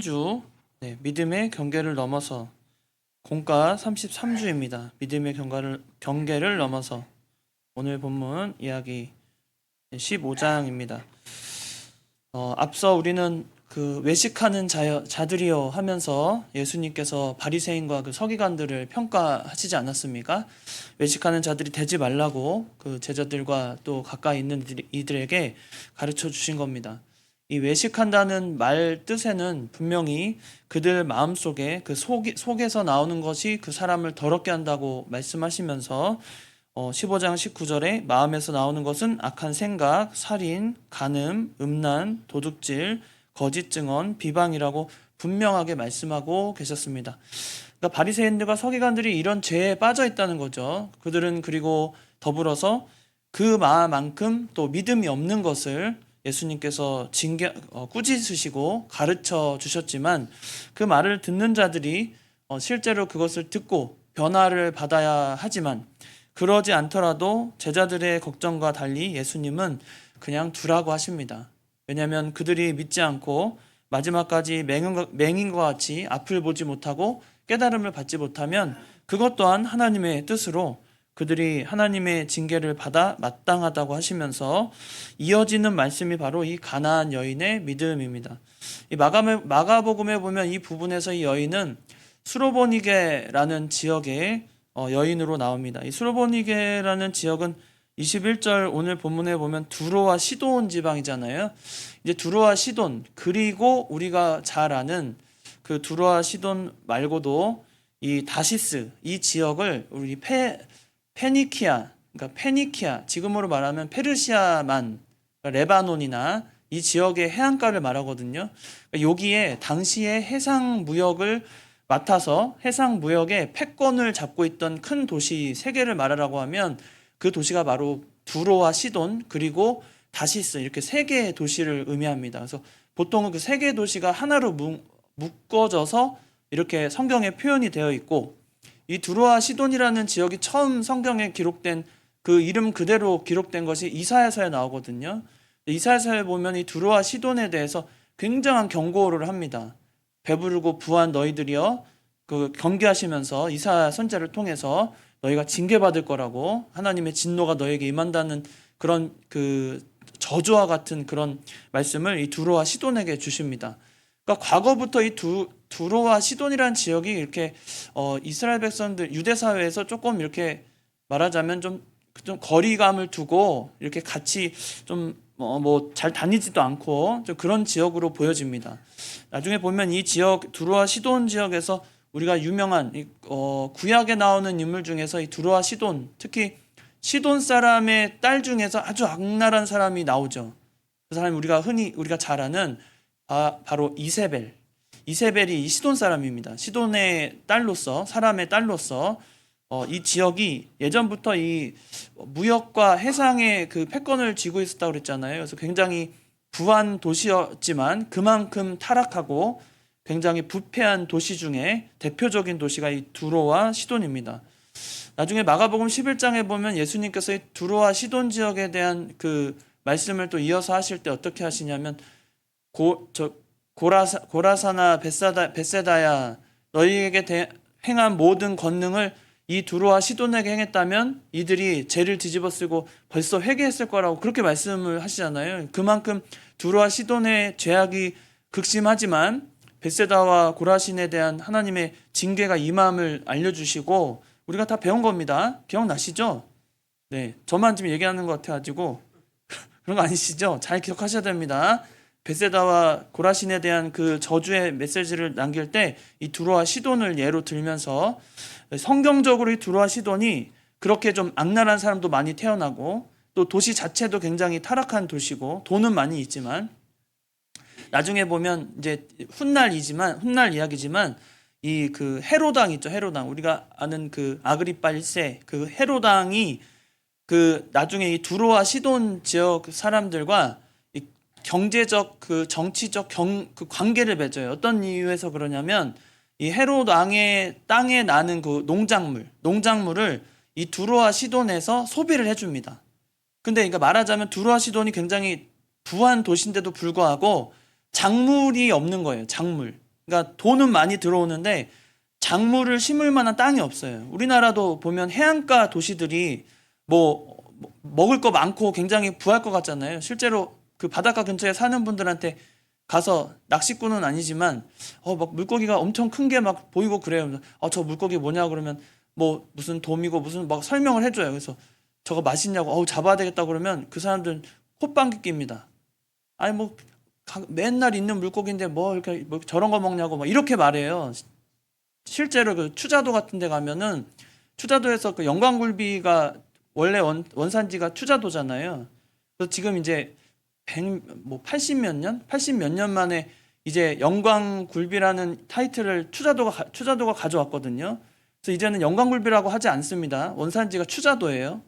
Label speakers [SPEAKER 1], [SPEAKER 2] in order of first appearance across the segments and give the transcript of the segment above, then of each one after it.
[SPEAKER 1] 주 믿음의 경계를 넘어서 공과 33주입니다. 믿음의 경계를 넘어서 오늘 본문 이야기 15장입니다. 앞서 우리는 그 외식하는 자들이여 하면서 예수님께서 바리새인과 그 서기관들을 평가하시지 않았습니까? 외식하는 자들이 되지 말라고 그 제자들과 또 가까이 있는 이들에게 가르쳐 주신 겁니다. 이 외식한다는 말 뜻에는 분명히 그들 마음속에 그 속에서 나오는 것이 그 사람을 더럽게 한다고 말씀하시면서 15장 19절에 마음에서 나오는 것은 악한 생각, 살인, 간음, 음란, 도둑질, 거짓 증언, 비방이라고 분명하게 말씀하고 계셨습니다. 그러니까 바리새인들과 서기관들이 이런 죄에 빠져 있다는 거죠. 그들은 그리고 더불어서 그 마음만큼 또 믿음이 없는 것을 예수님께서 꾸짖으시고 가르쳐 주셨지만 그 말을 듣는 자들이 실제로 그것을 듣고 변화를 받아야 하지만 그러지 않더라도 제자들의 걱정과 달리 예수님은 그냥 두라고 하십니다. 왜냐하면 그들이 믿지 않고 마지막까지 맹인과 같이 앞을 보지 못하고 깨달음을 받지 못하면 그것 또한 하나님의 뜻으로 그들이 하나님의 징계를 받아 마땅하다고 하시면서 이어지는 말씀이 바로 이 가나안 여인의 믿음입니다. 이 마가복음에 보면 이 부분에서 이 여인은 수로보니게라는 지역의 여인으로 나옵니다. 이 수로보니게라는 지역은 21절 오늘 본문에 보면 두로와 시돈 지방이잖아요. 이제 두로와 시돈 그리고 우리가 잘 아는 그 두로와 시돈 말고도 이 다시스 이 지역을 우리 페니키아 그러니까 페니키아 지금으로 말하면 페르시아만 그러니까 레바논이나 이 지역의 해안가를 말하거든요. 그러니까 여기에 당시에 해상 무역을 맡아서 해상 무역의 패권을 잡고 있던 큰 도시 세 개를 말하라고 하면 그 도시가 바로 두로와 시돈 그리고 다시스 이렇게 세 개의 도시를 의미합니다. 그래서 보통은 그 세 개의 도시가 하나로 묶어져서 이렇게 성경에 표현이 되어 있고 이 두로와 시돈이라는 지역이 처음 성경에 기록된 그 이름 그대로 기록된 것이 이사야서에 나오거든요. 이사야서에 보면 이 두로와 시돈에 대해서 굉장한 경고를 합니다. 배부르고 부한 너희들이여 그 경계하시면서 이사야 선지자를 통해서 너희가 징계받을 거라고 하나님의 진노가 너에게 임한다는 그런 그 저주와 같은 그런 말씀을 이 두로와 시돈에게 주십니다. 그러니까 과거부터 이 두로와 시돈이라는 지역이 이렇게 이스라엘 백성들 유대 사회에서 조금 이렇게 말하자면 좀 거리감을 두고 이렇게 같이 좀 뭐 잘 다니지도 않고 좀 그런 지역으로 보여집니다. 나중에 보면 이 지역 두로와 시돈 지역에서 우리가 유명한 구약에 나오는 인물 중에서 이 두로와 시돈 특히 시돈 사람의 딸 중에서 아주 악랄한 사람이 나오죠. 그 사람이 우리가 잘 아는 바로 이세벨이 이 시돈 사람입니다. 시돈의 딸로서 사람의 딸로서 이 지역이 예전부터 이 무역과 해상의 그 패권을 쥐고 있었다고 그랬잖아요. 그래서 굉장히 부한 도시였지만 그만큼 타락하고 굉장히 부패한 도시 중에 대표적인 도시가 이 두로와 시돈입니다. 나중에 마가복음 11장에 보면 예수님께서 이 두로와 시돈 지역에 대한 그 말씀을 또 이어서 하실 때 어떻게 하시냐면 고라사나 벳세다야 너희에게 행한 모든 권능을 이 두로와 시돈에게 행했다면 이들이 죄를 뒤집어쓰고 벌써 회개했을 거라고 그렇게 말씀을 하시잖아요. 그만큼 두로와 시돈의 죄악이 극심하지만 벳세다와 고라신에 대한 하나님의 징계가 임함을 알려주시고 우리가 다 배운 겁니다. 기억나시죠? 네, 저만 지금 얘기하는 것 같아가지고 그런 거 아니시죠? 잘 기억하셔야 됩니다. 벳세다와 고라신에 대한 그 저주의 메시지를 남길 때 이 두로와 시돈을 예로 들면서 성경적으로 이 두로와 시돈이 그렇게 좀 악랄한 사람도 많이 태어나고 또 도시 자체도 굉장히 타락한 도시고 돈은 많이 있지만 나중에 보면 이제 훗날 이야기지만 이 그 헤로당 있죠. 헤로당 우리가 아는 그 아그리빠 1세 그 헤로당이 그 나중에 이 두로와 시돈 지역 사람들과 경제적 그 정치적 그 관계를 맺어요. 어떤 이유에서 그러냐면 이 헤롯 왕의 땅에 나는 그 농작물을 이 두로와 시돈에서 소비를 해줍니다. 근데 그러니까 말하자면 두로와 시돈이 굉장히 부한 도시인데도 불구하고 작물이 없는 거예요. 작물. 그러니까 돈은 많이 들어오는데 작물을 심을 만한 땅이 없어요. 우리나라도 보면 해안가 도시들이 먹을 거 많고 굉장히 부할 것 같잖아요. 실제로 그 바닷가 근처에 사는 분들한테 가서 낚시꾼은 아니지만 막 물고기가 엄청 큰 게 막 보이고 그래요. 저 물고기 뭐냐 그러면 뭐 무슨 돔이고 무슨 막 설명을 해줘요. 그래서 저거 맛있냐고 잡아야 되겠다 그러면 그 사람들은 콧방귀 낍니다. 아니 뭐 맨날 있는 물고기인데 뭐 이렇게 뭐 저런 거 먹냐고 막 이렇게 말해요. 실제로 그 추자도 같은 데 가면은 추자도에서 그 영광굴비가 원래 원산지가 추자도잖아요. 그래서 지금 이제 80 몇 년? 80 몇 년 만에 이제 영광굴비라는 타이틀을 추자도가 가져왔거든요. 그래서 이제는 영광굴비라고 하지 않습니다. 원산지가 추자도예요.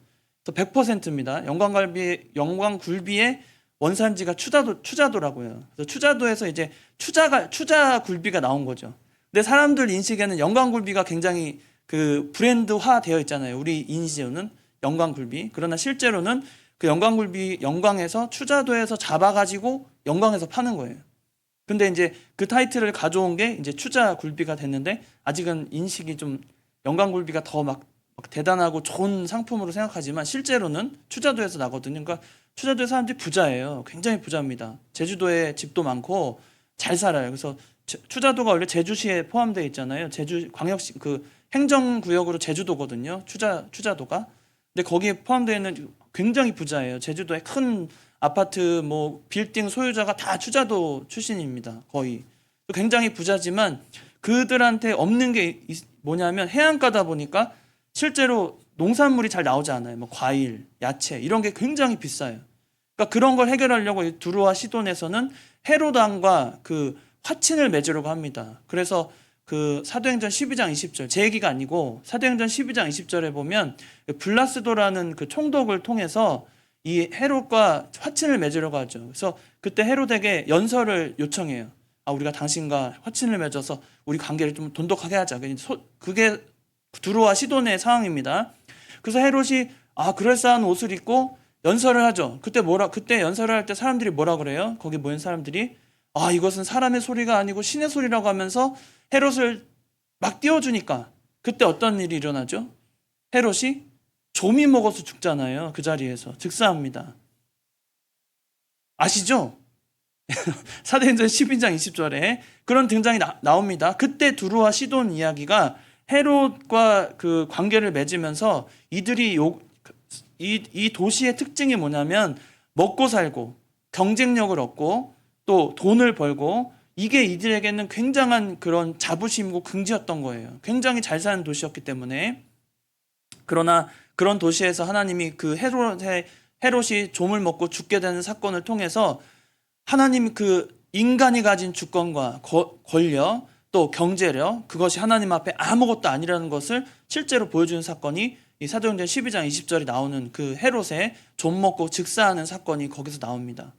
[SPEAKER 1] 그래서 100%입니다. 영광굴비의 원산지가 추자도라고요. 그래서 추자도에서 이제 추자굴비가 나온 거죠. 근데 사람들 인식에는 영광굴비가 굉장히 그 브랜드화 되어 있잖아요. 우리 인식에는 영광굴비. 그러나 실제로는 그 영광굴비 영광에서 추자도에서 잡아가지고 영광에서 파는 거예요. 근데 이제 그 타이틀을 가져온 게 이제 추자굴비가 됐는데 아직은 인식이 좀 영광굴비가 더 막 대단하고 좋은 상품으로 생각하지만 실제로는 추자도에서 나거든요. 그러니까 추자도의 사람들이 부자예요. 굉장히 부자입니다. 제주도에 집도 많고 잘 살아요. 그래서 추자도가 원래 제주시에 포함되어 있잖아요. 제주 광역시 그 행정구역으로 제주도거든요. 추자도가. 근데 거기에 포함되어 있는 굉장히 부자예요. 제주도에 큰 아파트 뭐 빌딩 소유자가 다 추자도 출신입니다. 거의. 굉장히 부자지만 그들한테 없는 게 뭐냐면 해안가다 보니까 실제로 농산물이 잘 나오지 않아요. 뭐 과일, 야채 이런 게 굉장히 비싸요. 그러니까 그런 걸 해결하려고 두루와 시돈에서는 헤로당과 그 화친을 맺으려고 합니다. 그래서 그 사도행전 12장 20절 제 얘기가 아니고 사도행전 12장 20절에 보면 블라스도라는 그 총독을 통해서 이 헤롯과 화친을 맺으려고 하죠. 그래서 그때 헤롯에게 연설을 요청해요. 우리가 당신과 화친을 맺어서 우리 관계를 좀 돈독하게 하자. 그게 두루와 시돈의 상황입니다. 그래서 헤롯이 그럴싸한 옷을 입고 연설을 하죠. 그때 연설을 할 때 사람들이 뭐라 그래요? 거기 모인 사람들이 이것은 사람의 소리가 아니고 신의 소리라고 하면서 헤롯을 막 띄워주니까 그때 어떤 일이 일어나죠? 헤롯이 좀이 먹어서 죽잖아요. 그 자리에서 즉사합니다. 아시죠? 사도행전 12장 20절에 그런 등장이 나옵니다. 그때 두루와 시돈 이야기가 헤롯과 그 관계를 맺으면서 이 도시의 특징이 뭐냐면 먹고 살고 경쟁력을 얻고 또 돈을 벌고 이게 이들에게는 굉장한 그런 자부심이고 긍지였던 거예요. 굉장히 잘 사는 도시였기 때문에. 그러나 그런 도시에서 하나님이 그 헤롯이 좀을 먹고 죽게 되는 사건을 통해서 하나님 그 인간이 가진 주권과 권력 또 경제력 그것이 하나님 앞에 아무것도 아니라는 것을 실제로 보여주는 사건이 이 사도행전 12장 20절이 나오는 그 헤롯의 좀 먹고 즉사하는 사건이 거기서 나옵니다.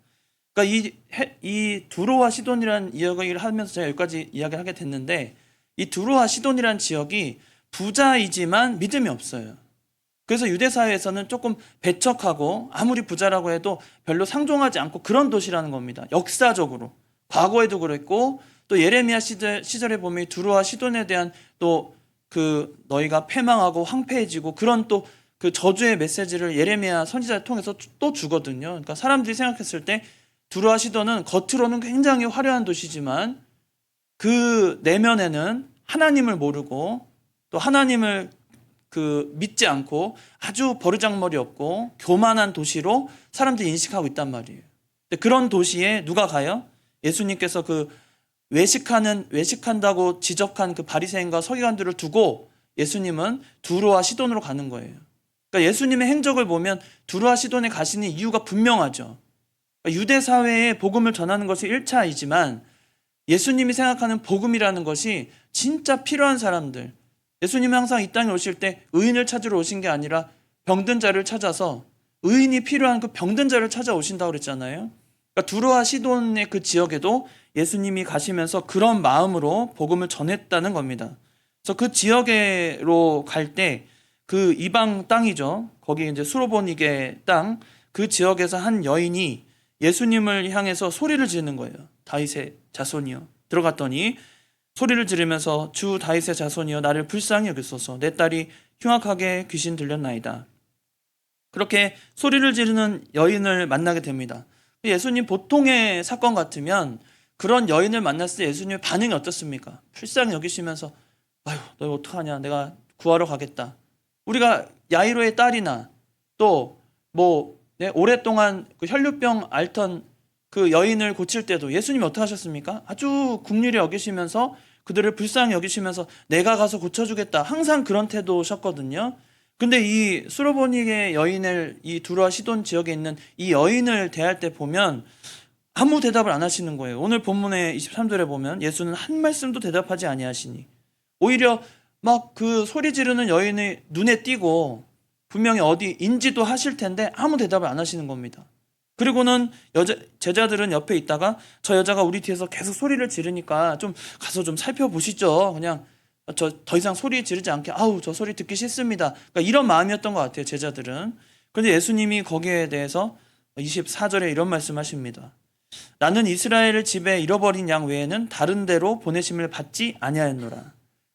[SPEAKER 1] 그러니까 이 두로와 시돈이라는 이야기를 하면서 제가 여기까지 이야기를 하게 됐는데 이 두로와 시돈이라는 지역이 부자이지만 믿음이 없어요. 그래서 유대 사회에서는 조금 배척하고 아무리 부자라고 해도 별로 상종하지 않고 그런 도시라는 겁니다. 역사적으로 과거에도 그랬고 또 예레미야 시절에 보면 두로와 시돈에 대한 또 그 너희가 패망하고 황폐해지고 그런 또 그 저주의 메시지를 예레미야 선지자를 통해서 또 주거든요. 그러니까 사람들이 생각했을 때 두로와 시돈은 겉으로는 굉장히 화려한 도시지만 그 내면에는 하나님을 모르고 또 하나님을 믿지 않고 아주 버르장머리 없고 교만한 도시로 사람들이 인식하고 있단 말이에요. 근데 그런 도시에 누가 가요? 예수님께서 외식한다고 지적한 그 바리새인과 서기관들을 두고 예수님은 두로와 시돈으로 가는 거예요. 그러니까 예수님의 행적을 보면 두로와 시돈에 가시는 이유가 분명하죠. 그러니까 유대 사회에 복음을 전하는 것이 1차이지만 예수님이 생각하는 복음이라는 것이 진짜 필요한 사람들, 예수님이 항상 이 땅에 오실 때 의인을 찾으러 오신 게 아니라 병든 자를 찾아서 의인이 필요한 그 병든 자를 찾아오신다고 그랬잖아요. 그러니까 두로와 시돈의 그 지역에도 예수님이 가시면서 그런 마음으로 복음을 전했다는 겁니다. 그래서 그 지역으로 갈 때 그 이방 땅이죠. 거기 이제 수로보니게 땅, 그 지역에서 한 여인이 예수님을 향해서 소리를 지르는 거예요. 다윗의 자손이요. 들어갔더니 소리를 지르면서 주 다윗의 자손이여 나를 불쌍히 여기소서. 내 딸이 흉악하게 귀신 들렸나이다. 그렇게 소리를 지르는 여인을 만나게 됩니다. 예수님 보통의 사건 같으면 그런 여인을 만났을 때 예수님의 반응이 어떻습니까? 불쌍히 여기시면서 아유 너 어떡하냐, 내가 구하러 가겠다. 우리가 야이로의 딸이나 또 오랫동안 그 혈류병 앓던 그 여인을 고칠 때도 예수님이 어떻게 하셨습니까? 아주 긍휼히 여기시면서 그들을 불쌍히 여기시면서 내가 가서 고쳐주겠다, 항상 그런 태도셨거든요. 근데 이 수로보닉의 여인을, 이 두로와 시돈 지역에 있는 이 여인을 대할 때 보면 아무 대답을 안 하시는 거예요. 오늘 본문의 23절에 보면 예수는 한 말씀도 대답하지 아니하시니, 오히려 막 그 소리 지르는 여인의 눈에 띄고 분명히 어디인지도 하실 텐데 아무 대답을 안 하시는 겁니다. 그리고는 제자들은 옆에 있다가 저 여자가 우리 뒤에서 계속 소리를 지르니까 좀 가서 좀 살펴보시죠. 그냥 저 더 이상 소리 지르지 않게, 아우 저 소리 듣기 싫습니다. 그러니까 이런 마음이었던 것 같아요, 제자들은. 그런데 예수님이 거기에 대해서 24절에 이런 말씀하십니다. 나는 이스라엘을 집에 잃어버린 양 외에는 다른 데로 보내심을 받지 아니하였노라.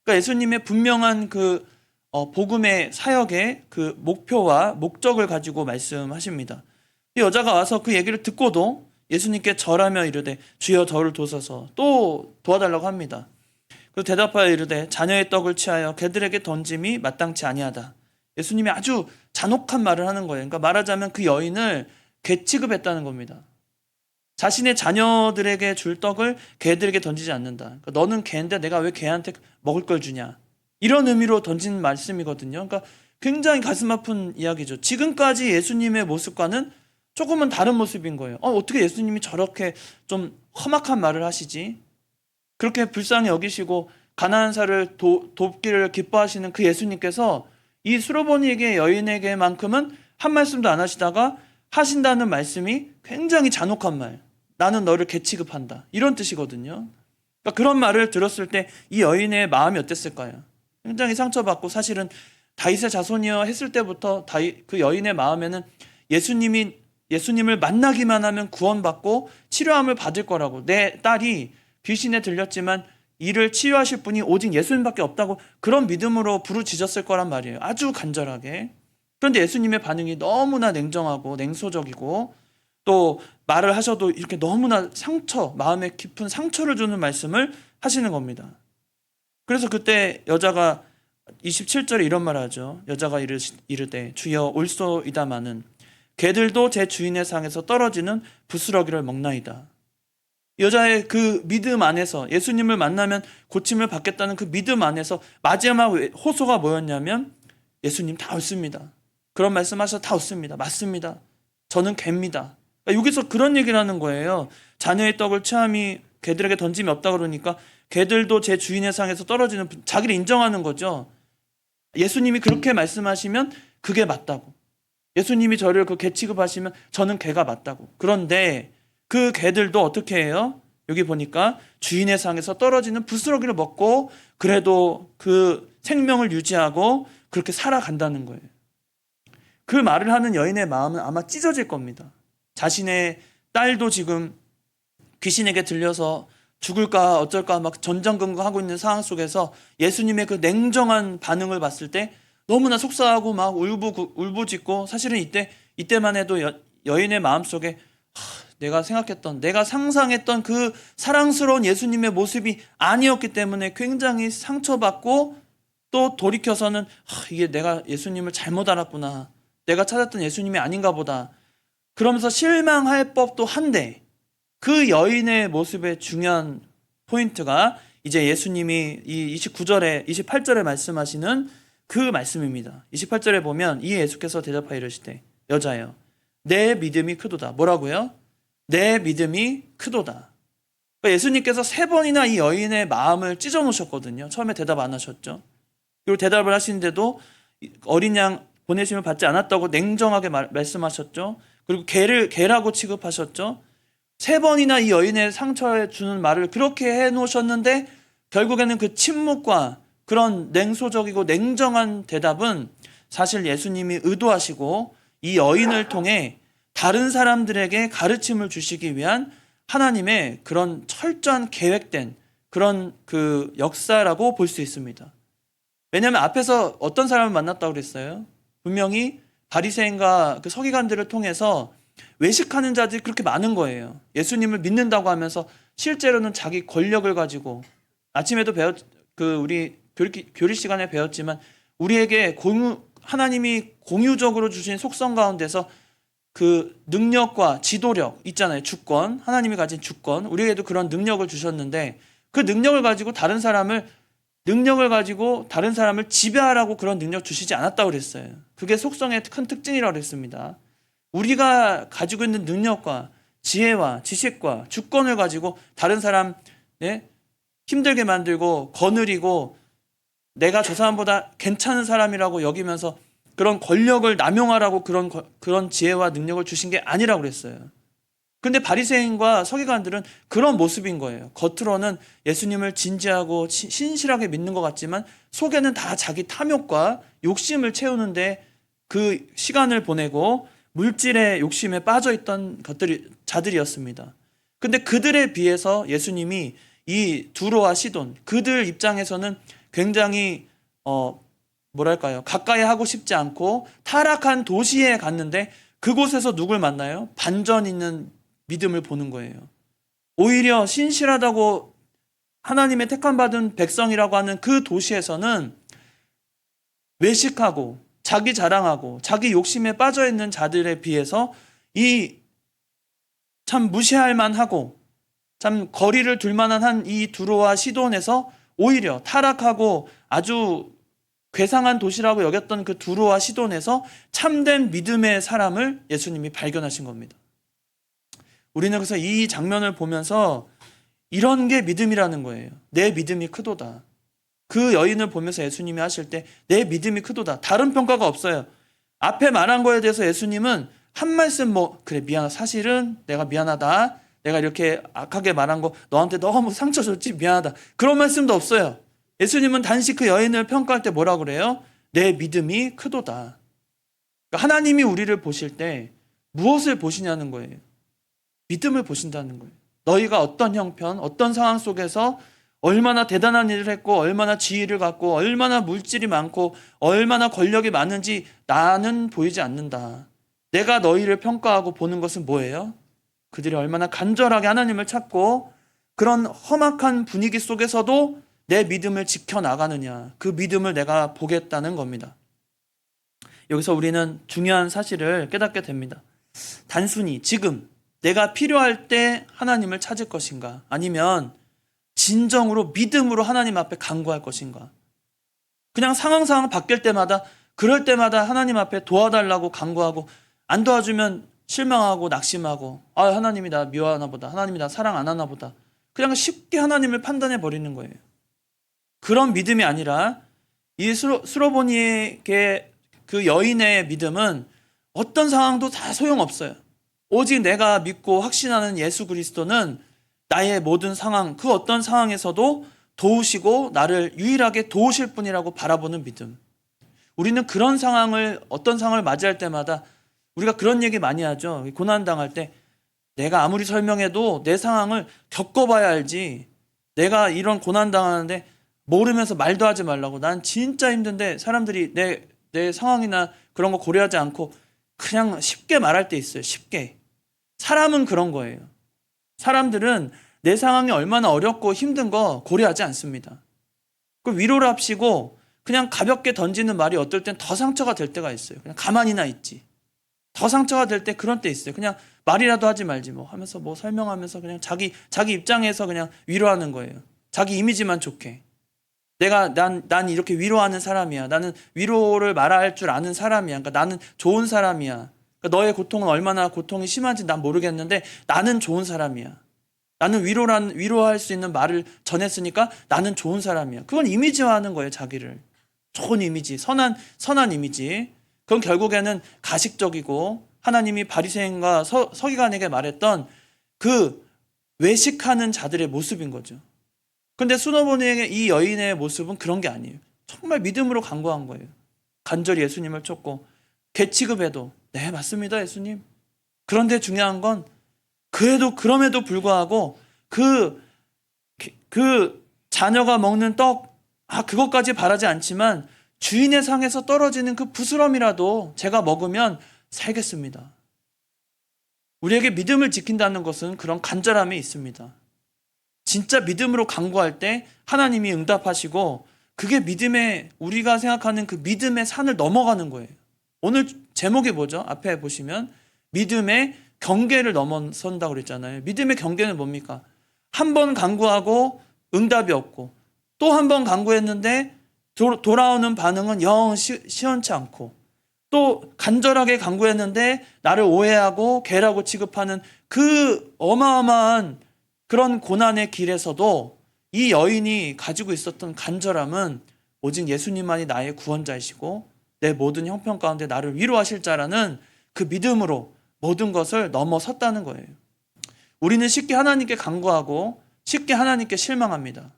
[SPEAKER 1] 그러니까 예수님의 분명한 그 복음의 사역의 그 목표와 목적을 가지고 말씀하십니다. 이 여자가 와서 그 얘기를 듣고도 예수님께 절하며 이르되 주여 저를 도우소서, 또 도와달라고 합니다. 그리고 대답하여 이르되 자녀의 떡을 취하여 개들에게 던짐이 마땅치 아니하다. 예수님이 아주 잔혹한 말을 하는 거예요. 그러니까 말하자면 그 여인을 개 취급했다는 겁니다. 자신의 자녀들에게 줄 떡을 개들에게 던지지 않는다. 그러니까 너는 개인데 내가 왜 개한테 먹을 걸 주냐, 이런 의미로 던진 말씀이거든요. 그러니까 굉장히 가슴 아픈 이야기죠. 지금까지 예수님의 모습과는 조금은 다른 모습인 거예요. 어떻게 예수님이 저렇게 좀 험악한 말을 하시지? 그렇게 불쌍히 여기시고 가난한 사를 돕기를 기뻐하시는 그 예수님께서 이 수로보니에게 여인에게만큼은 한 말씀도 안 하시다가 하신다는 말씀이 굉장히 잔혹한 말, 나는 너를 개 취급한다, 이런 뜻이거든요. 그러니까 그런 말을 들었을 때 이 여인의 마음이 어땠을까요? 굉장히 상처받고, 사실은 다윗의 자손이여 했을 때부터 그 여인의 마음에는 예수님을 만나기만 하면 구원받고 치료함을 받을 거라고, 내 딸이 귀신에 들렸지만 이를 치유하실 분이 오직 예수님밖에 없다고 그런 믿음으로 부르짖었을 거란 말이에요. 아주 간절하게. 그런데 예수님의 반응이 너무나 냉정하고 냉소적이고, 또 말을 하셔도 이렇게 너무나 마음에 깊은 상처를 주는 말씀을 하시는 겁니다. 그래서 그때 여자가 27절에 이런 말을 하죠. 여자가 이르되 주여 올소이다마는 개들도 제 주인의 상에서 떨어지는 부스러기를 먹나이다. 여자의 그 믿음 안에서, 예수님을 만나면 고침을 받겠다는 그 믿음 안에서 마지막 호소가 뭐였냐면 예수님 다 옳습니다. 그런 말씀하셔서 다 옳습니다. 맞습니다. 저는 개입니다. 그러니까 여기서 그런 얘기를 하는 거예요. 자녀의 떡을 취함이 개들에게 던짐이 없다 그러니까 개들도 제 주인의 상에서 떨어지는, 자기를 인정하는 거죠. 예수님이 그렇게 말씀하시면 그게 맞다고. 예수님이 저를 그 개 취급하시면 저는 개가 맞다고. 그런데 그 개들도 어떻게 해요? 여기 보니까 주인의 상에서 떨어지는 부스러기를 먹고 그래도 그 생명을 유지하고 그렇게 살아간다는 거예요. 그 말을 하는 여인의 마음은 아마 찢어질 겁니다. 자신의 딸도 지금 귀신에게 들려서 죽을까 어쩔까 막 전전긍긍하고 있는 상황 속에서 예수님의 그 냉정한 반응을 봤을 때 너무나 속상하고 막 울부짖고, 사실은 이때만 해도 여인의 마음속에 내가 상상했던 그 사랑스러운 예수님의 모습이 아니었기 때문에 굉장히 상처받고, 또 돌이켜서는 이게 내가 예수님을 잘못 알았구나, 내가 찾았던 예수님이 아닌가 보다, 그러면서 실망할 법도 한데, 그 여인의 모습의 중요한 포인트가 이제 예수님이 이 28절에 말씀하시는 그 말씀입니다. 28절에 보면 이 예수께서 대답하여 이르시되 여자여 내 믿음이 크도다. 뭐라고요? 내 믿음이 크도다. 그러니까 예수님께서 3번이나 이 여인의 마음을 찢어 놓으셨거든요. 처음에 대답 안 하셨죠. 그리고 대답을 하시는데도 어린 양 보내심을 받지 않았다고 냉정하게 말씀하셨죠. 그리고 개라고 취급하셨죠. 3번이나 이 여인의 상처에 주는 말을 그렇게 해놓으셨는데 결국에는 그 침묵과 그런 냉소적이고 냉정한 대답은 사실 예수님이 의도하시고 이 여인을 통해 다른 사람들에게 가르침을 주시기 위한 하나님의 그런 철저한 계획된 그런 그 역사라고 볼 수 있습니다. 왜냐하면 앞에서 어떤 사람을 만났다고 그랬어요? 분명히 바리새인과 그 서기관들을 통해서 외식하는 자들이 그렇게 많은 거예요. 예수님을 믿는다고 하면서 실제로는 자기 권력을 가지고, 아침에도 우리 교리 시간에 배웠지만, 우리에게 하나님이 공유적으로 주신 속성 가운데서 그 능력과 지도력 있잖아요. 주권, 하나님이 가진 주권, 우리에게도 그런 능력을 주셨는데, 그 능력을 가지고 다른 사람을 지배하라고 그런 능력 주시지 않았다고 그랬어요. 그게 속성의 큰 특징이라고 그랬습니다. 우리가 가지고 있는 능력과 지혜와 지식과 주권을 가지고 다른 사람 힘들게 만들고 거느리고, 내가 저 사람보다 괜찮은 사람이라고 여기면서 그런 권력을 남용하라고 그런 지혜와 능력을 주신 게 아니라고 그랬어요. 근데 바리새인과 서기관들은 그런 모습인 거예요. 겉으로는 예수님을 진지하고 신실하게 믿는 것 같지만 속에는 다 자기 탐욕과 욕심을 채우는데 그 시간을 보내고 물질의 욕심에 빠져있던 자들이었습니다. 근데 그들에 비해서 예수님이 이 두로와 시돈, 그들 입장에서는 굉장히 가까이 하고 싶지 않고 타락한 도시에 갔는데, 그곳에서 누굴 만나요? 반전 있는 믿음을 보는 거예요. 오히려 신실하다고 하나님의 택함받은 백성이라고 하는 그 도시에서는 외식하고 자기 자랑하고 자기 욕심에 빠져있는 자들에 비해서 이 참 무시할 만하고 참 거리를 둘 만한 한 이 두로와 시돈에서 오히려 타락하고 아주 괴상한 도시라고 여겼던 그 두로와 시돈에서 참된 믿음의 사람을 예수님이 발견하신 겁니다. 우리는 그래서 이 장면을 보면서 이런 게 믿음이라는 거예요. 내 믿음이 크도다. 그 여인을 보면서 예수님이 하실 때 내 믿음이 크도다. 다른 평가가 없어요. 앞에 말한 거에 대해서 예수님은 한 말씀 그래 미안하다. 사실은 내가 미안하다. 내가 이렇게 악하게 말한 거 너한테 너무 상처 줬지 미안하다. 그런 말씀도 없어요. 예수님은 단지 그 여인을 평가할 때 뭐라고 그래요? 내 믿음이 크도다. 그러니까 하나님이 우리를 보실 때 무엇을 보시냐는 거예요. 믿음을 보신다는 거예요. 너희가 어떤 형편, 어떤 상황 속에서 얼마나 대단한 일을 했고 얼마나 지위를 갖고 얼마나 물질이 많고 얼마나 권력이 많은지 나는 보이지 않는다. 내가 너희를 평가하고 보는 것은 뭐예요? 그들이 얼마나 간절하게 하나님을 찾고 그런 험악한 분위기 속에서도 내 믿음을 지켜나가느냐, 그 믿음을 내가 보겠다는 겁니다. 여기서 우리는 중요한 사실을 깨닫게 됩니다. 단순히 지금 내가 필요할 때 하나님을 찾을 것인가, 아니면 진정으로 믿음으로 하나님 앞에 간구할 것인가. 그냥 상황 바뀔 때마다 그럴 때마다 하나님 앞에 도와달라고 간구하고 안 도와주면 실망하고 낙심하고, 하나님이 나 미워하나 보다, 하나님이 나 사랑 안 하나 보다, 그냥 쉽게 하나님을 판단해 버리는 거예요. 그런 믿음이 아니라 이 수로보니에게 그 여인의 믿음은 어떤 상황도 다 소용없어요. 오직 내가 믿고 확신하는 예수 그리스도는 나의 모든 상황, 그 어떤 상황에서도 도우시고 나를 유일하게 도우실 분이라고 바라보는 믿음. 우리는 그런 상황을, 어떤 상황을 맞이할 때마다 우리가 그런 얘기 많이 하죠. 고난당할 때 내가 아무리 설명해도 내 상황을 겪어봐야 알지, 내가 이런 고난당하는데 모르면서 말도 하지 말라고, 난 진짜 힘든데 사람들이 내 상황이나 그런 거 고려하지 않고 그냥 쉽게 말할 때 있어요. 쉽게. 사람은 그런 거예요. 사람들은 내 상황이 얼마나 어렵고 힘든 거 고려하지 않습니다. 그 위로를 합시고 그냥 가볍게 던지는 말이 어떨 땐 더 상처가 될 때가 있어요. 그냥 가만히나 있지. 더 상처가 될 때 그런 때 있어요. 그냥 말이라도 하지 말지 하면서 설명하면서 그냥 자기 입장에서 그냥 위로하는 거예요. 자기 이미지만 좋게. 난 이렇게 위로하는 사람이야. 나는 위로를 말할 줄 아는 사람이야. 그러니까 나는 좋은 사람이야. 그러니까 너의 고통은 얼마나 고통이 심한지 난 모르겠는데 나는 좋은 사람이야. 나는 위로할 수 있는 말을 전했으니까 나는 좋은 사람이야. 그건 이미지화하는 거예요, 자기를. 좋은 이미지, 선한 이미지. 그건 결국에는 가식적이고 하나님이 바리새인과 서기관에게 말했던 그 외식하는 자들의 모습인 거죠. 근데 수노보니에게 이 여인의 모습은 그런 게 아니에요. 정말 믿음으로 간구한 거예요. 간절히 예수님을 쫓고 개취급해도 네 맞습니다 예수님. 그런데 중요한 건 그럼에도 불구하고 그 자녀가 먹는 떡, 그것까지 바라지 않지만 주인의 상에서 떨어지는 그 부스럼이라도 제가 먹으면 살겠습니다. 우리에게 믿음을 지킨다는 것은 그런 간절함이 있습니다. 진짜 믿음으로 간구할 때 하나님이 응답하시고 그게 믿음의, 우리가 생각하는 그 믿음의 산을 넘어가는 거예요. 오늘 제목이 뭐죠? 앞에 보시면 믿음의 경계를 넘어선다고 그랬잖아요. 믿음의 경계는 뭡니까? 한 번 간구하고 응답이 없고 또 한 번 간구했는데 돌아오는 반응은 영 시원치 않고 또 간절하게 간구했는데 나를 오해하고 개라고 취급하는 그 어마어마한 그런 고난의 길에서도 이 여인이 가지고 있었던 간절함은 오직 예수님만이 나의 구원자이시고 내 모든 형편 가운데 나를 위로하실 자라는 그 믿음으로 모든 것을 넘어섰다는 거예요. 우리는 쉽게 하나님께 간구하고 쉽게 하나님께 실망합니다.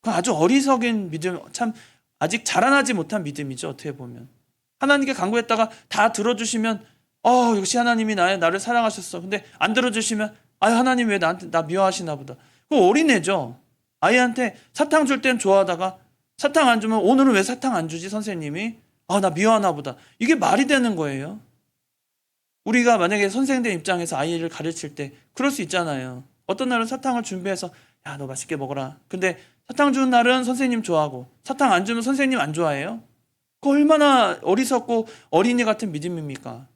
[SPEAKER 1] 그 아주 어리석은 믿음, 참 아직 자라나지 못한 믿음이죠. 어떻게 보면 하나님께 간구했다가 다 들어주시면 역시 하나님이 나를 사랑하셨어. 근데 안 들어주시면 하나님 왜 나 미워하시나 보다. 그거 어린애죠. 아이한테 사탕 줄 땐 좋아하다가 사탕 안 주면 오늘은 왜 사탕 안 주지 선생님이? 나 미워하나 보다. 이게 말이 되는 거예요. 우리가 만약에 선생님 입장에서 아이를 가르칠 때 그럴 수 있잖아요. 어떤 날은 사탕을 준비해서 야, 너 맛있게 먹어라. 근데 사탕 주는 날은 선생님 좋아하고 사탕 안 주면 선생님 안 좋아해요? 그 얼마나 어리석고 어린이 같은 믿음입니까?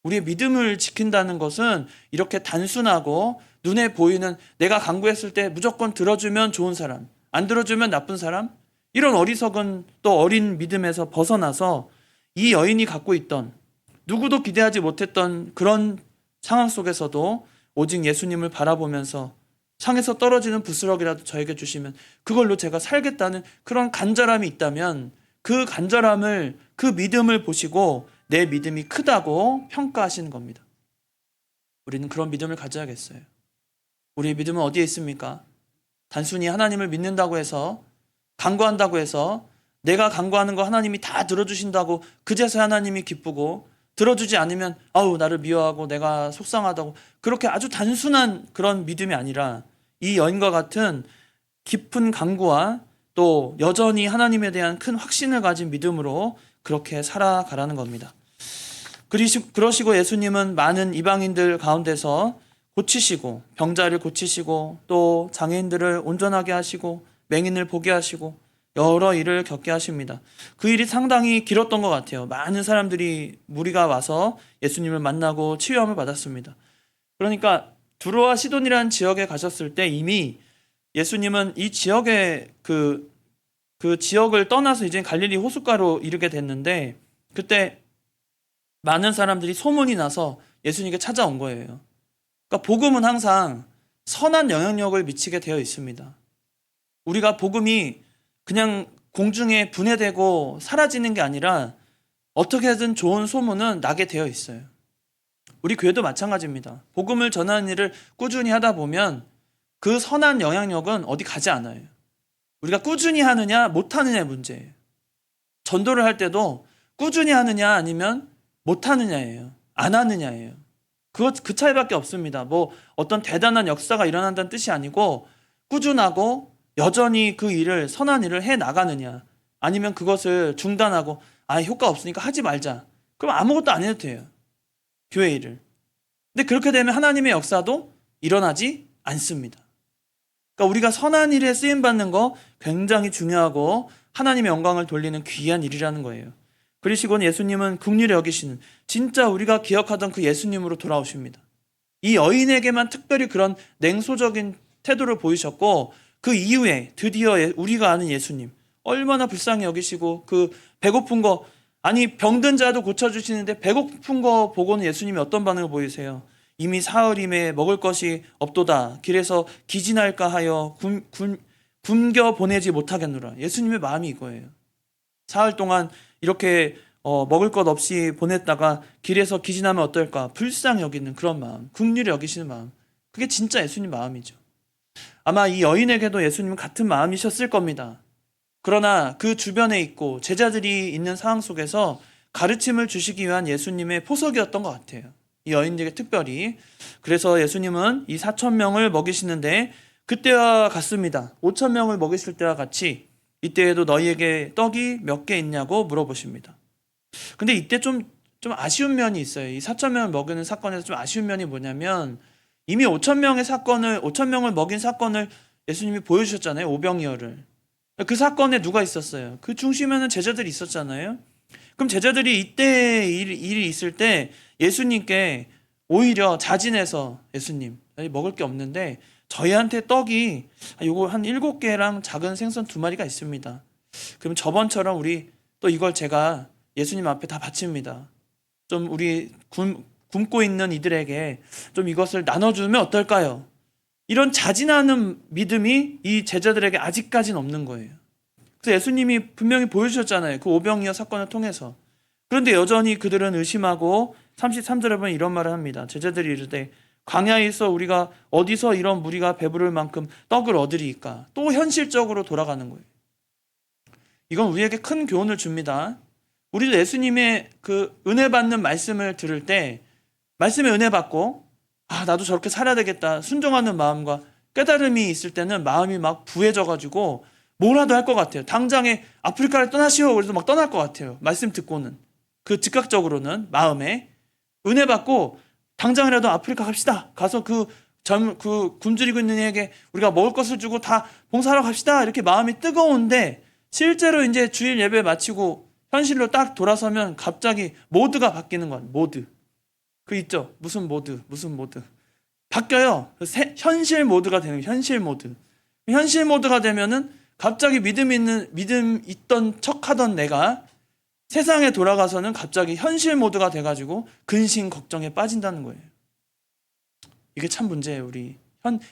[SPEAKER 1] 우리의 믿음을 지킨다는 것은 이렇게 단순하고 눈에 보이는 내가 간구했을 때 무조건 들어주면 좋은 사람, 안 들어주면 나쁜 사람, 이런 어리석은 또 어린 믿음에서 벗어나서 이 여인이 갖고 있던 누구도 기대하지 못했던 그런 상황 속에서도 오직 예수님을 바라보면서 상에서 떨어지는 부스럭이라도 저에게 주시면 그걸로 제가 살겠다는 그런 간절함이 있다면 그 간절함을, 그 믿음을 보시고 내 믿음이 크다고 평가하시는 겁니다. 우리는 그런 믿음을 가져야겠어요. 우리의 믿음은 어디에 있습니까? 단순히 하나님을 믿는다고 해서, 간구한다고 해서 내가 간구하는 거 하나님이 다 들어주신다고 그제서야 하나님이 기쁘고, 들어주지 않으면 나를 미워하고 내가 속상하다고, 그렇게 아주 단순한 그런 믿음이 아니라 이 여인과 같은 깊은 간구와 또 여전히 하나님에 대한 큰 확신을 가진 믿음으로 그렇게 살아가라는 겁니다. 그러시고 예수님은 많은 이방인들 가운데서 고치시고 병자를 고치시고 또 장애인들을 온전하게 하시고 맹인을 보게 하시고 여러 일을 겪게 하십니다. 그 일이 상당히 길었던 것 같아요. 많은 사람들이, 무리가 와서 예수님을 만나고 치유함을 받았습니다. 그러니까 두로와 시돈이라는 지역에 가셨을 때 이미 예수님은 이 지역에 그 지역을 떠나서 이제 갈릴리 호숫가로 이르게 됐는데, 그때 많은 사람들이 소문이 나서 예수님께 찾아온 거예요. 그러니까 복음은 항상 선한 영향력을 미치게 되어 있습니다. 우리가 복음이 그냥 공중에 분해되고 사라지는 게 아니라 어떻게든 좋은 소문은 나게 되어 있어요. 우리 교회도 마찬가지입니다. 복음을 전하는 일을 꾸준히 하다 보면 그 선한 영향력은 어디 가지 않아요. 우리가 꾸준히 하느냐 못하느냐의 문제예요. 전도를 할 때도 꾸준히 하느냐 아니면 못하느냐예요. 안 하느냐예요. 그 차이밖에 없습니다. 어떤 대단한 역사가 일어난다는 뜻이 아니고 꾸준하고 여전히 그 일을, 선한 일을 해 나가느냐, 아니면 그것을 중단하고 효과 없으니까 하지 말자, 그럼 아무것도 안 해도 돼요. 교회 일을. 근데 그렇게 되면 하나님의 역사도 일어나지 않습니다. 그러니까 우리가 선한 일에 쓰임받는 거 굉장히 중요하고 하나님의 영광을 돌리는 귀한 일이라는 거예요. 그러시고는 예수님은 긍휼히 여기시는, 진짜 우리가 기억하던 그 예수님으로 돌아오십니다. 이 여인에게만 특별히 그런 냉소적인 태도를 보이셨고, 그 이후에 드디어 우리가 아는 예수님, 얼마나 불쌍히 여기시고 그 배고픈 거, 병든 자도 고쳐주시는데 배고픈 거 보고는 예수님이 어떤 반응을 보이세요? 이미 사흘임에 먹을 것이 없도다. 길에서 기진할까 하여 굶겨 보내지 못하겠노라. 예수님의 마음이 이거예요. 사흘 동안 이렇게 먹을 것 없이 보냈다가 길에서 기진하면 어떨까? 불쌍히 여기는 그런 마음, 긍휼히 여기시는 마음. 그게 진짜 예수님 마음이죠. 아마 이 여인에게도 예수님은 같은 마음이셨을 겁니다. 그러나 그 주변에 있고 제자들이 있는 상황 속에서 가르침을 주시기 위한 예수님의 포석이었던 것 같아요. 이 여인에게 특별히. 그래서 예수님은 이 4,000명을 먹이시는데 그때와 같습니다. 5천 명을 먹이실 때와 같이 이때에도 너희에게 떡이 몇 개 있냐고 물어보십니다. 근데 이때 좀 아쉬운 면이 있어요. 이 4천 명을 먹이는 사건에서 좀 아쉬운 면이 뭐냐면 이미 5천 명을 먹인 사건을 예수님이 보여주셨잖아요. 오병이어를. 그 사건에 누가 있었어요? 그 중심에는 제자들이 있었잖아요. 그럼 제자들이 이때 일이 있을 때 예수님께 오히려 자진해서 예수님, 먹을 게 없는데 저희한테 떡이 요거 한 7개랑 작은 생선 2마리가 있습니다. 그럼 저번처럼 우리 또 이걸 제가 예수님 앞에 다 바칩니다. 좀 우리 굶고 있는 이들에게 좀 이것을 나눠주면 어떨까요? 이런 자진하는 믿음이 이 제자들에게 아직까지는 없는 거예요. 그래서 예수님이 분명히 보여주셨잖아요. 그 오병이어 사건을 통해서. 그런데 여전히 그들은 의심하고 33절에 보면 이런 말을 합니다. 제자들이 이르되 광야에서 우리가 어디서 이런 무리가 배부를 만큼 떡을 얻으리이까? 또 현실적으로 돌아가는 거예요. 이건 우리에게 큰 교훈을 줍니다. 우리도 예수님의 그 은혜 받는 말씀을 들을 때 말씀에 은혜 받고 나도 저렇게 살아야 되겠다 순종하는 마음과 깨달음이 있을 때는 마음이 막 부해져가지고 뭐라도 할 것 같아요. 당장에 아프리카를 떠나시오 그래서 막 떠날 것 같아요. 말씀 듣고는 그 즉각적으로는 마음에 은혜 받고 당장이라도 아프리카 갑시다. 가서 그 굶주리고 있는 이에게 우리가 먹을 것을 주고 다 봉사하러 갑시다. 이렇게 마음이 뜨거운데 실제로 이제 주일 예배 마치고 현실로 딱 돌아서면 갑자기 모드가 바뀌는 거예요. 모드. 그 있죠. 무슨 모드. 바뀌어요. 현실 모드가 되는 거예요. 현실 모드. 현실 모드가 되면은 갑자기 믿음 있던 척 하던 내가 세상에 돌아가서는 갑자기 현실 모드가 돼가지고 근심 걱정에 빠진다는 거예요. 이게 참 문제예요. 우리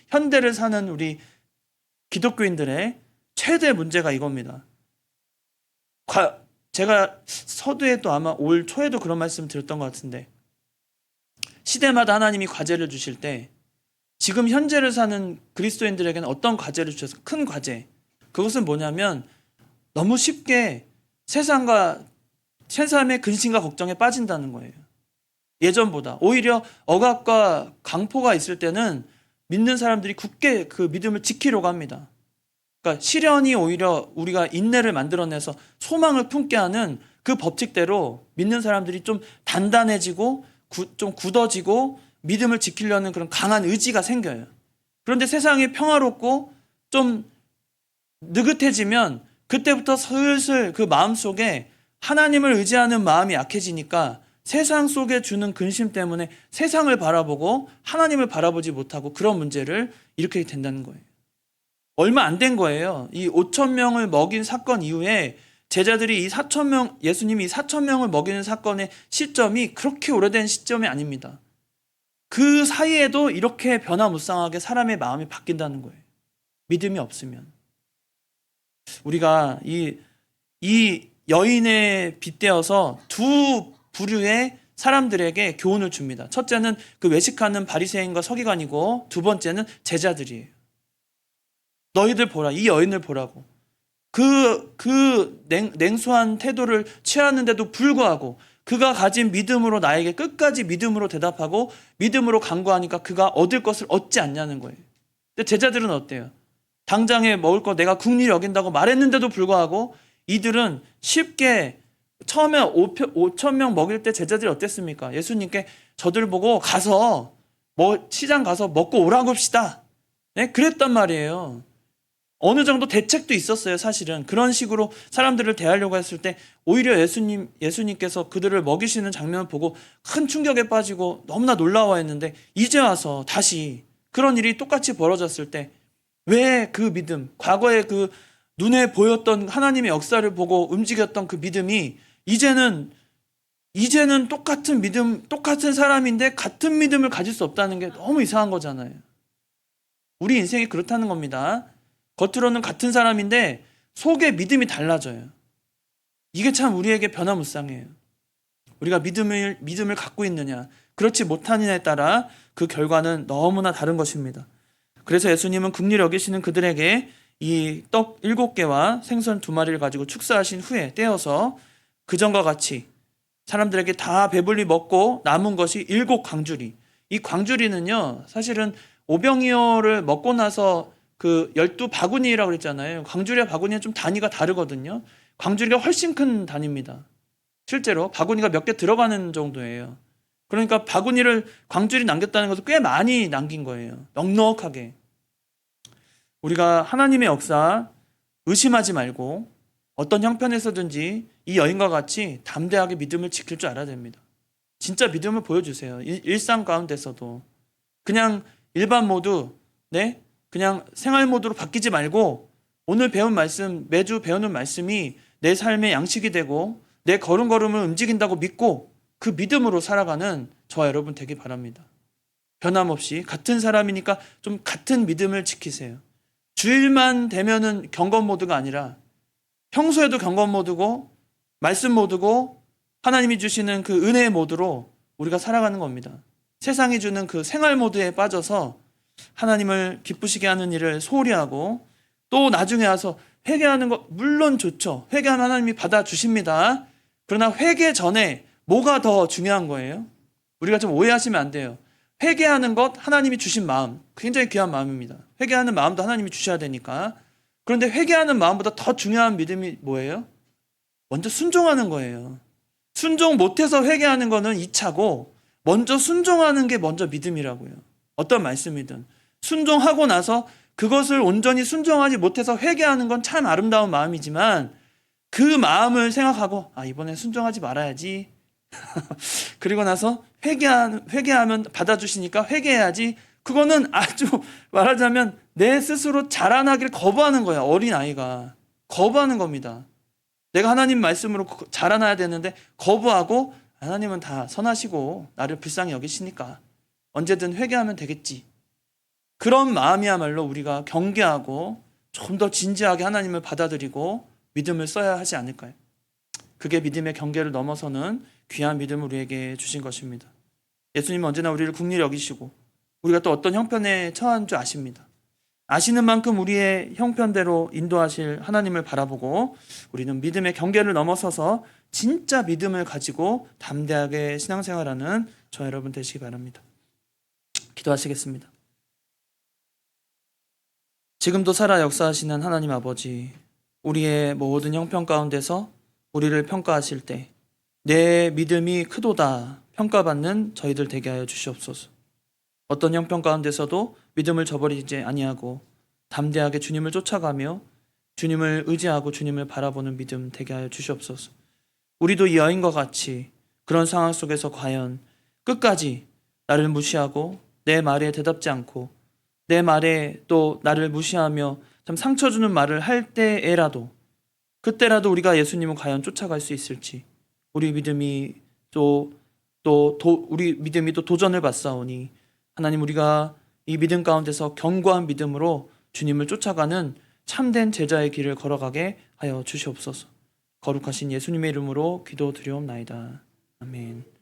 [SPEAKER 1] 현대를 사는 우리 기독교인들의 최대 문제가 이겁니다. 제가 서두에도 아마 올 초에도 그런 말씀 드렸던 것 같은데 시대마다 하나님이 과제를 주실 때 지금 현재를 사는 그리스도인들에게는 어떤 과제를 주셔서 큰 과제 그것은 뭐냐면 너무 쉽게 세상의 근심과 걱정에 빠진다는 거예요. 예전보다 오히려 억압과 강포가 있을 때는 믿는 사람들이 굳게 그 믿음을 지키려고 합니다. 그러니까 시련이 오히려 우리가 인내를 만들어내서 소망을 품게 하는 그 법칙대로 믿는 사람들이 좀 단단해지고 좀 굳어지고 믿음을 지키려는 그런 강한 의지가 생겨요. 그런데 세상이 평화롭고 좀 느긋해지면 그때부터 슬슬 그 마음속에 하나님을 의지하는 마음이 약해지니까 세상 속에 주는 근심 때문에 세상을 바라보고 하나님을 바라보지 못하고 그런 문제를 일으키게 된다는 거예요. 얼마 안 된 거예요. 이 5천 명을 먹인 사건 이후에 제자들이 예수님이 4천 명을 먹이는 사건의 시점이 그렇게 오래된 시점이 아닙니다. 그 사이에도 이렇게 변화무쌍하게 사람의 마음이 바뀐다는 거예요. 믿음이 없으면. 우리가 이 여인에 빗대어서 두 부류의 사람들에게 교훈을 줍니다. 첫째는 그 외식하는 바리새인과 서기관이고 두 번째는 제자들이에요. 너희들 보라. 이 여인을 보라고. 그 냉소한 태도를 취하는데도 불구하고 그가 가진 믿음으로 나에게 끝까지 믿음으로 대답하고 믿음으로 간구하니까 그가 얻을 것을 얻지 않냐는 거예요. 근데 제자들은 어때요? 당장에 먹을 거 내가 국리를 여긴다고 말했는데도 불구하고 이들은 쉽게 처음에 5천 명 먹일 때 제자들이 어땠습니까? 예수님께 저들 보고 가서 시장 가서 먹고 오라고 합시다. 네? 그랬단 말이에요. 어느 정도 대책도 있었어요. 사실은 그런 식으로 사람들을 대하려고 했을 때 오히려 예수님께서 그들을 먹이시는 장면을 보고 큰 충격에 빠지고 너무나 놀라워했는데 이제 와서 다시 그런 일이 똑같이 벌어졌을 때 왜 그 믿음, 과거에 그 눈에 보였던 하나님의 역사를 보고 움직였던 그 믿음이 이제는 똑같은 믿음, 똑같은 사람인데 같은 믿음을 가질 수 없다는 게 너무 이상한 거잖아요. 우리 인생이 그렇다는 겁니다. 겉으로는 같은 사람인데 속에 믿음이 달라져요. 이게 참 우리에게 변화무쌍해요. 우리가 믿음을 갖고 있느냐, 그렇지 못하느냐에 따라 그 결과는 너무나 다른 것입니다. 그래서 예수님은 긍휼히 여기시는 그들에게 이 떡 7개와 생선 2마리를 가지고 축사하신 후에 떼어서 그전과 같이 사람들에게 다 배불리 먹고 남은 것이 7 광주리. 이 광주리는요, 사실은 오병이어를 먹고 나서 그 12바구니라고 그랬잖아요. 광주리와 바구니는 좀 단위가 다르거든요. 광주리가 훨씬 큰 단위입니다. 실제로 바구니가 몇 개 들어가는 정도예요. 그러니까 바구니를 광주리 남겼다는 것은 꽤 많이 남긴 거예요. 넉넉하게. 우리가 하나님의 역사 의심하지 말고 어떤 형편에서든지 이 여인과 같이 담대하게 믿음을 지킬 줄 알아야 됩니다. 진짜 믿음을 보여주세요. 일상 가운데서도 그냥 일반 모드, 네, 그냥 생활 모드로 바뀌지 말고 오늘 배운 말씀, 매주 배우는 말씀이 내 삶의 양식이 되고 내 걸음걸음을 움직인다고 믿고 그 믿음으로 살아가는 저와 여러분 되길 바랍니다. 변함없이 같은 사람이니까 좀 같은 믿음을 지키세요. 주일만 되면은 경건 모드가 아니라 평소에도 경건 모드고 말씀 모드고 하나님이 주시는 그 은혜의 모드로 우리가 살아가는 겁니다. 세상이 주는 그 생활 모드에 빠져서 하나님을 기쁘시게 하는 일을 소홀히 하고 또 나중에 와서 회개하는 거 물론 좋죠. 회개하면 하나님이 받아주십니다. 그러나 회개 전에 뭐가 더 중요한 거예요? 우리가 좀 오해하시면 안 돼요. 회개하는 것, 하나님이 주신 마음, 굉장히 귀한 마음입니다. 회개하는 마음도 하나님이 주셔야 되니까. 그런데 회개하는 마음보다 더 중요한 믿음이 뭐예요? 먼저 순종하는 거예요. 순종 못해서 회개하는 거는 2차고 먼저 순종하는 게 먼저 믿음이라고요. 어떤 말씀이든 순종하고 나서 그것을 온전히 순종하지 못해서 회개하는 건 참 아름다운 마음이지만 그 마음을 생각하고 이번엔 순종하지 말아야지. 그리고 나서 회개하면 받아주시니까 회개해야지. 그거는 아주 말하자면 내 스스로 자라나기를 거부하는 거야. 어린아이가 거부하는 겁니다. 내가 하나님 말씀으로 자라나야 되는데 거부하고 하나님은 다 선하시고 나를 불쌍히 여기시니까 언제든 회개하면 되겠지. 그런 마음이야말로 우리가 경계하고 좀 더 진지하게 하나님을 받아들이고 믿음을 써야 하지 않을까요? 그게 믿음의 경계를 넘어서는 귀한 믿음을 우리에게 주신 것입니다. 예수님은 언제나 우리를 긍휼히 여기시고 우리가 또 어떤 형편에 처한 줄 아십니다. 아시는 만큼 우리의 형편대로 인도하실 하나님을 바라보고 우리는 믿음의 경계를 넘어서서 진짜 믿음을 가지고 담대하게 신앙생활하는 저 여러분 되시기 바랍니다. 기도하시겠습니다. 지금도 살아 역사하시는 하나님 아버지, 우리의 모든 형편 가운데서 우리를 평가하실 때 내 믿음이 크도다 평가받는 저희들 되게 하여 주시옵소서. 어떤 형편 가운데서도 믿음을 저버리지 아니하고 담대하게 주님을 쫓아가며 주님을 의지하고 주님을 바라보는 믿음 되게 하여 주시옵소서. 우리도 이 여인과 같이 그런 상황 속에서 과연 끝까지 나를 무시하고 내 말에 대답지 않고 내 말에 또 나를 무시하며 참 상처 주는 말을 할 때에라도 그때라도 우리가 예수님을 과연 쫓아갈 수 있을지 우리 믿음이 또 도전을 받사오니 하나님 우리가 이 믿음 가운데서 견고한 믿음으로 주님을 쫓아가는 참된 제자의 길을 걸어가게 하여 주시옵소서. 거룩하신 예수님의 이름으로 기도드리옵나이다. 아멘.